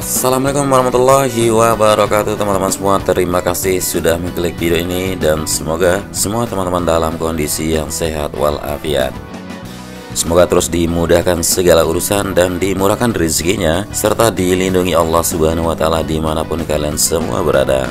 Assalamualaikum warahmatullahi wabarakatuh teman-teman semua. Terima kasih sudah mengklik video ini dan semoga semua teman-teman dalam kondisi yang sehat walafiat. Semoga terus dimudahkan segala urusan dan dimurahkan rezekinya serta dilindungi Allah Subhanahu wa taala dimanapun kalian semua berada.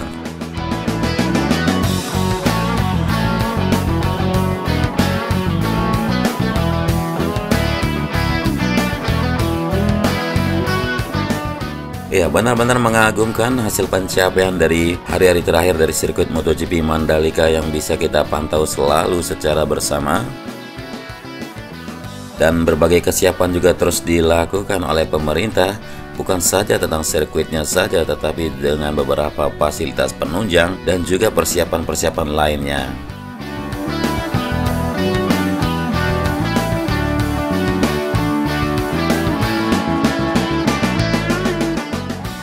Ya, benar-benar mengagumkan hasil pencapaian dari hari-hari terakhir dari sirkuit MotoGP Mandalika yang bisa kita pantau selalu secara bersama. Dan berbagai kesiapan juga terus dilakukan oleh pemerintah, bukan saja tentang sirkuitnya saja, tetapi dengan beberapa fasilitas penunjang dan juga persiapan-persiapan lainnya.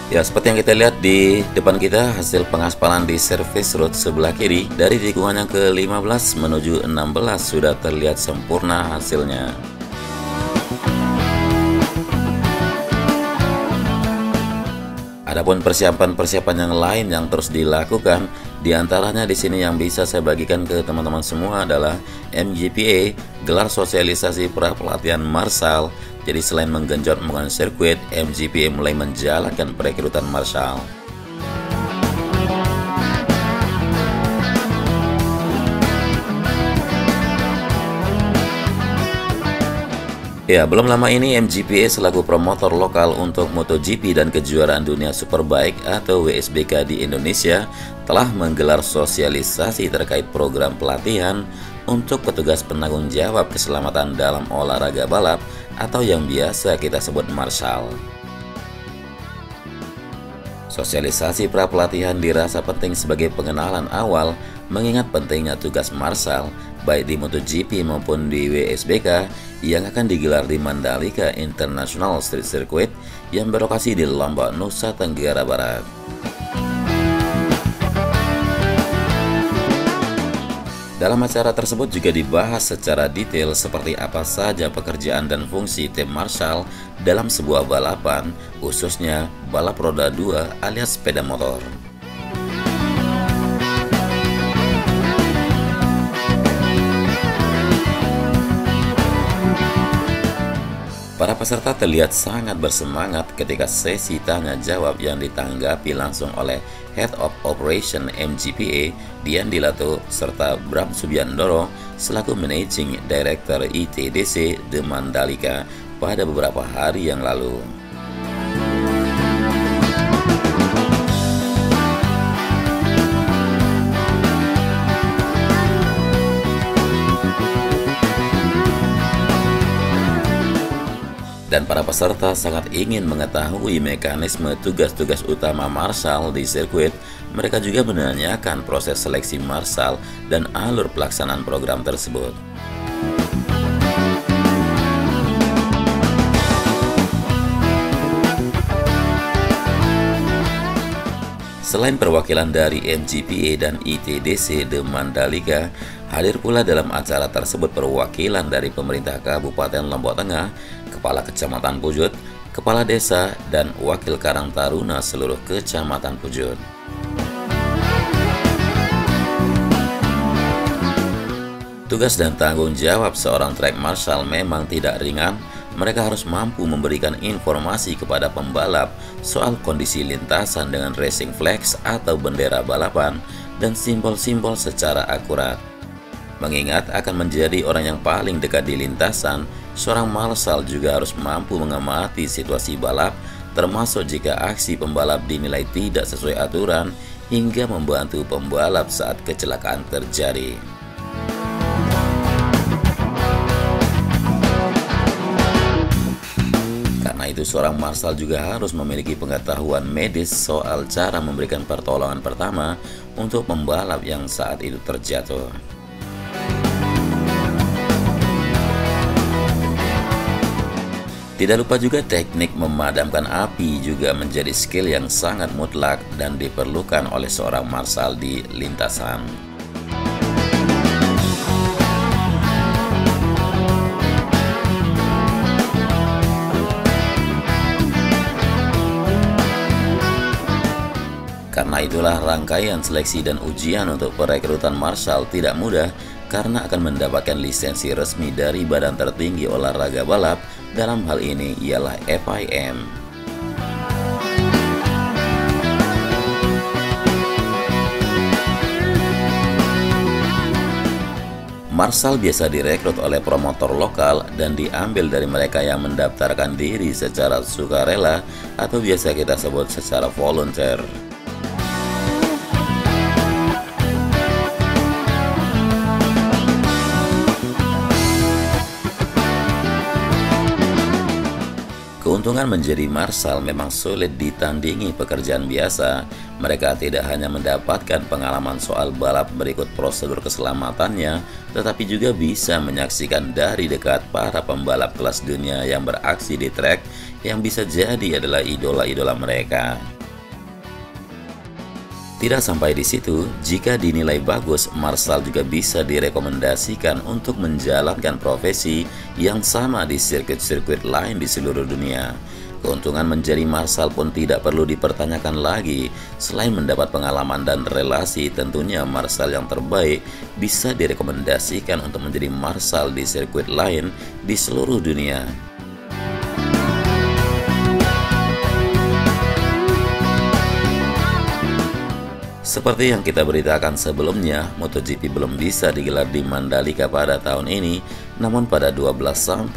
Ya, seperti yang kita lihat di depan kita, hasil pengaspalan di service road sebelah kiri dari tikungan yang ke-15 menuju 16 sudah terlihat sempurna hasilnya. Adapun persiapan-persiapan yang lain yang terus dilakukan, diantaranya di sini yang bisa saya bagikan ke teman-teman semua adalah MGPA gelar sosialisasi pra pelatihan Marshal. Jadi selain menggenjot menggunakan sirkuit, MGPA mulai menjalankan perekrutan Marshal. Ya, belum lama ini MGPA selaku promotor lokal untuk MotoGP dan kejuaraan dunia Superbike atau WSBK di Indonesia telah menggelar sosialisasi terkait program pelatihan untuk petugas penanggung jawab keselamatan dalam olahraga balap atau yang biasa kita sebut Marshal. Sosialisasi pra-pelatihan dirasa penting sebagai pengenalan awal mengingat pentingnya tugas Marshal baik di MotoGP maupun di WSBK yang akan digelar di Mandalika International Street Circuit yang berlokasi di Lombok, Nusa Tenggara Barat. Dalam acara tersebut juga dibahas secara detail seperti apa saja pekerjaan dan fungsi tim Marshal dalam sebuah balapan, khususnya balap roda 2 alias sepeda motor. Para peserta terlihat sangat bersemangat ketika sesi tanya jawab yang ditanggapi langsung oleh Head of Operation MGPA Dian Dilato serta Bram Subiandoro selaku Managing Director ITDC The Mandalika pada beberapa hari yang lalu. Dan para peserta sangat ingin mengetahui mekanisme tugas-tugas utama Marshal di sirkuit. Mereka juga menanyakan proses seleksi Marshal dan alur pelaksanaan program tersebut. Selain perwakilan dari MGPA dan ITDC The Mandalika, hadir pula dalam acara tersebut perwakilan dari pemerintah Kabupaten Lombok Tengah, Kepala Kecamatan Pujut, Kepala Desa, dan Wakil Karang Taruna seluruh Kecamatan Pujut. Tugas dan tanggung jawab seorang track marshal memang tidak ringan. Mereka harus mampu memberikan informasi kepada pembalap soal kondisi lintasan dengan racing flags atau bendera balapan dan simbol-simbol secara akurat. Mengingat akan menjadi orang yang paling dekat di lintasan, seorang marshal juga harus mampu mengamati situasi balap, termasuk jika aksi pembalap dinilai tidak sesuai aturan hingga membantu pembalap saat kecelakaan terjadi. Karena itu seorang marshal juga harus memiliki pengetahuan medis soal cara memberikan pertolongan pertama untuk pembalap yang saat itu terjatuh. Tidak lupa juga teknik memadamkan api juga menjadi skill yang sangat mutlak dan diperlukan oleh seorang marshal di lintasan. Selama itulah rangkaian seleksi dan ujian untuk perekrutan marshal tidak mudah karena akan mendapatkan lisensi resmi dari badan tertinggi olahraga balap, dalam hal ini ialah FIM. Marshal biasa direkrut oleh promotor lokal dan diambil dari mereka yang mendaftarkan diri secara sukarela atau biasa kita sebut secara volunteer. Keuntungan menjadi marshal memang sulit ditandingi pekerjaan biasa. Mereka tidak hanya mendapatkan pengalaman soal balap berikut prosedur keselamatannya, tetapi juga bisa menyaksikan dari dekat para pembalap kelas dunia yang beraksi di trek yang bisa jadi adalah idola-idola mereka. Tidak sampai di situ, jika dinilai bagus, marshal juga bisa direkomendasikan untuk menjalankan profesi yang sama di sirkuit-sirkuit lain di seluruh dunia. Keuntungan menjadi marshal pun tidak perlu dipertanyakan lagi. Selain mendapat pengalaman dan relasi, tentunya marshal yang terbaik bisa direkomendasikan untuk menjadi marshal di sirkuit lain di seluruh dunia. Seperti yang kita beritakan sebelumnya, MotoGP belum bisa digelar di Mandalika pada tahun ini, namun pada 12-14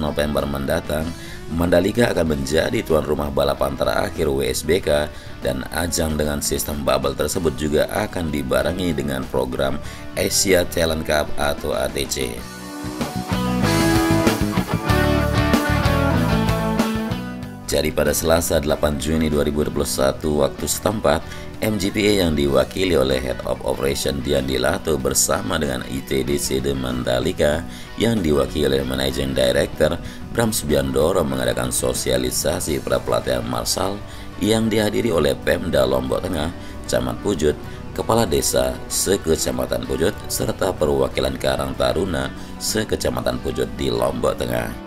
November mendatang, Mandalika akan menjadi tuan rumah balapan terakhir WSBK, dan ajang dengan sistem bubble tersebut juga akan dibarengi dengan program Asia Talent Cup atau ATC. Jadi pada Selasa 8 Juni 2021 waktu setempat, MGPA yang diwakili oleh Head of Operation Dian Dilato bersama dengan ITDC de Mandalika yang diwakili oleh Managing Director Bram Subiandoro mengadakan sosialisasi pada pelatihan marshal yang dihadiri oleh Pemda Lombok Tengah, Camat Pujut, Kepala Desa Sekecamatan Pujut, serta perwakilan Karang Taruna Sekecamatan Pujut di Lombok Tengah.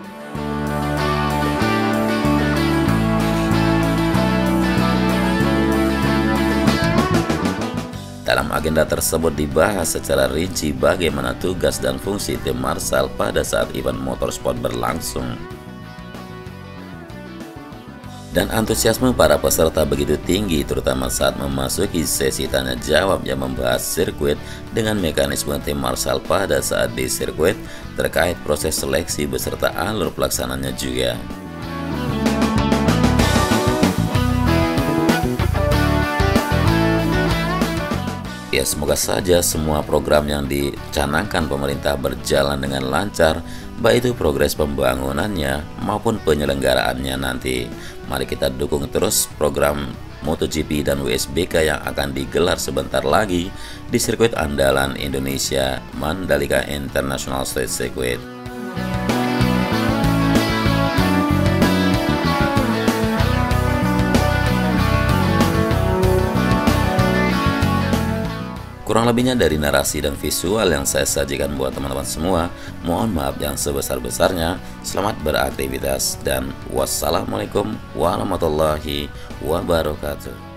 Dalam agenda tersebut dibahas secara rinci bagaimana tugas dan fungsi tim marshal pada saat event motorsport berlangsung. Dan antusiasme para peserta begitu tinggi, terutama saat memasuki sesi tanya jawab yang membahas sirkuit dengan mekanisme tim marshal pada saat di sirkuit, terkait proses seleksi beserta alur pelaksananya juga. Ya, semoga saja semua program yang dicanangkan pemerintah berjalan dengan lancar, baik itu progres pembangunannya maupun penyelenggaraannya nanti. Mari kita dukung terus program MotoGP dan WSBK yang akan digelar sebentar lagi di sirkuit andalan Indonesia, Mandalika International Street Circuit. Kurang lebihnya dari narasi dan visual yang saya sajikan buat teman-teman semua, mohon maaf yang sebesar-besarnya. Selamat beraktivitas dan wassalamualaikum warahmatullahi wabarakatuh.